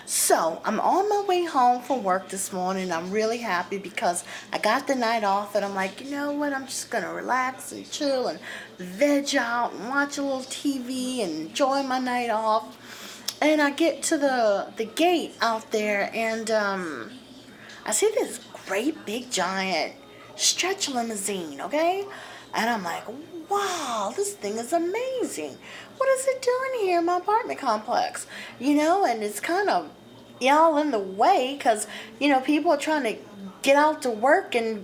So, I'm on my way home from work this morning. I'm really happy because I got the night off and I'm like, you know what? I'm just going to relax and chill and veg out and watch a little TV and enjoy my night off. And I get to the gate out there and I see this great big giant stretch limousine, okay? And I'm like, wow, this thing is amazing. What is it doing here in my apartment complex? And it's kind of y'all in the way because, people are trying to get out to work and,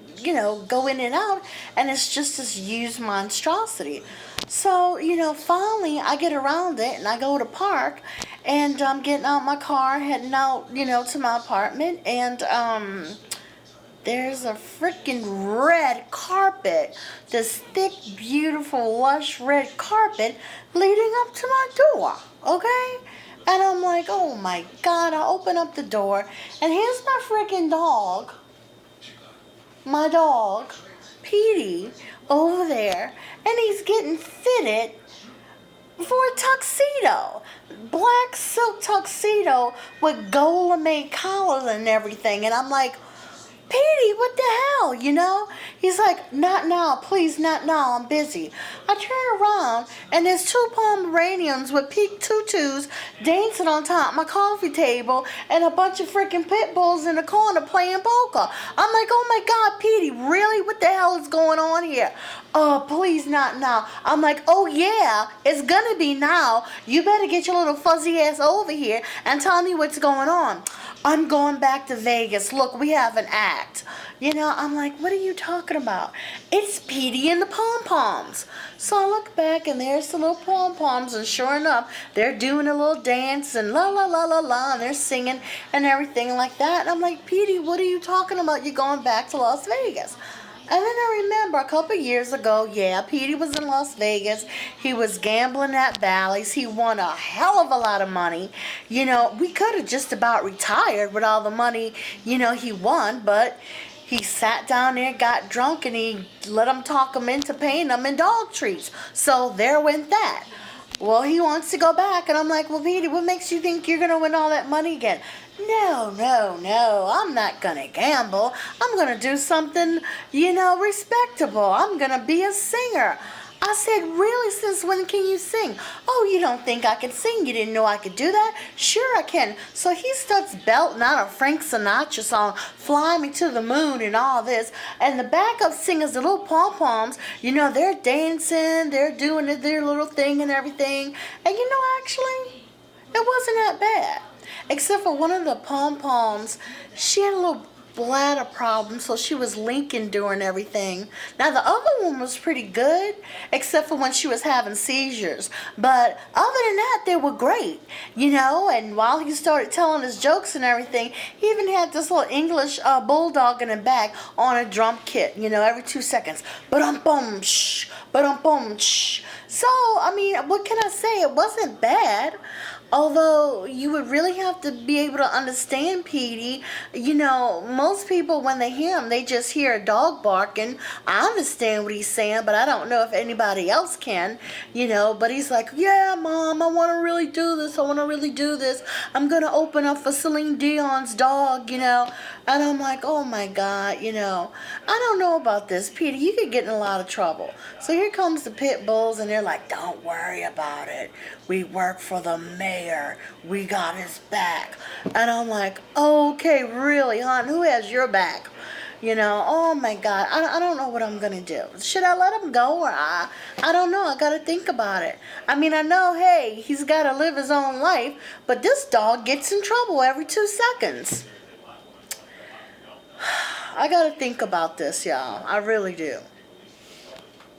go in and out. And it's just this used monstrosity. So, finally I get around it and I go to park and I'm getting out my car, heading out, to my apartment. And, there's a freaking red carpet, this thick, beautiful, lush red carpet leading up to my door, okay? And I'm like, oh my God, I open up the door, and here's my freaking dog, my dog, Petey, over there, and he's getting fitted for a tuxedo. Black silk tuxedo with gold lame collar and everything. And I'm like, Petey, what the hell, He's like, not now, please, not now, I'm busy. I turn around, and there's two Pomeranians with pink tutus dancing on top of my coffee table, and a bunch of freaking pit bulls in the corner playing poker. I'm like, oh my God, Petey, really? What the hell is going on here? Oh, please, not now. I'm like, oh yeah, it's gonna be now. You better get your little fuzzy ass over here and tell me what's going on. I'm going back to Vegas. Look, we have an act. I'm like, what are you talking about? It's Petey and the pom-poms. So I look back and there's the little pom-poms, and sure enough, they're doing a little dance and la la la la la, and they're singing and everything like that. And I'm like, Petey, what are you talking about? You're going back to Las Vegas. And then I remember a couple years ago, yeah, Petey was in Las Vegas. He was gambling at Bally's. He won a hell of a lot of money. We could have just about retired with all the money, he won, but he sat down there, got drunk, and he let them talk him into paying them in dog treats. So there went that. Well, he wants to go back, and I'm like, well, Petey, what makes you think you're going to win all that money again? No, no, no, I'm not going to gamble. I'm going to do something, respectable. I'm going to be a singer. I said, really, since when can you sing? Oh, you don't think I can sing? You didn't know I could do that? Sure I can. So he starts belting out a Frank Sinatra song, Fly Me to the Moon and all this. And the backup singers, the little pom-poms, they're dancing, they're doing their little thing and everything. And actually, it wasn't that bad. Except for one of the pom-poms, she had a little bladder problem, so she was leaking during everything. Now, the other one was pretty good, except for when she was having seizures. But other than that, they were great, and while he started telling his jokes and everything, he even had this little English bulldog in the back on a drum kit, every 2 seconds. Ba-dum-bum, shh, ba-dum-bum, shh. So, I mean, what can I say? It wasn't bad. Although you would really have to be able to understand Petey. Most people, when they hear him, they just hear a dog barking. I understand what he's saying, but I don't know if anybody else can, But he's like, yeah, Mom, I want to really do this. I want to really do this. I'm going to open up for Celine Dion's dog, And I'm like, oh, my God, I don't know about this. Petey, you could get in a lot of trouble. So here comes the pit bulls, and they're like, don't worry about it. We work for the mayor. We got his back. And I'm like, okay, really, hon? Who has your back? Oh my God, I don't know what I'm going to do. Should I let him go? Or I don't know. I got to think about it. I mean, I know, hey, he's got to live his own life, but this dog gets in trouble every 2 seconds. I got to think about this, y'all. I really do.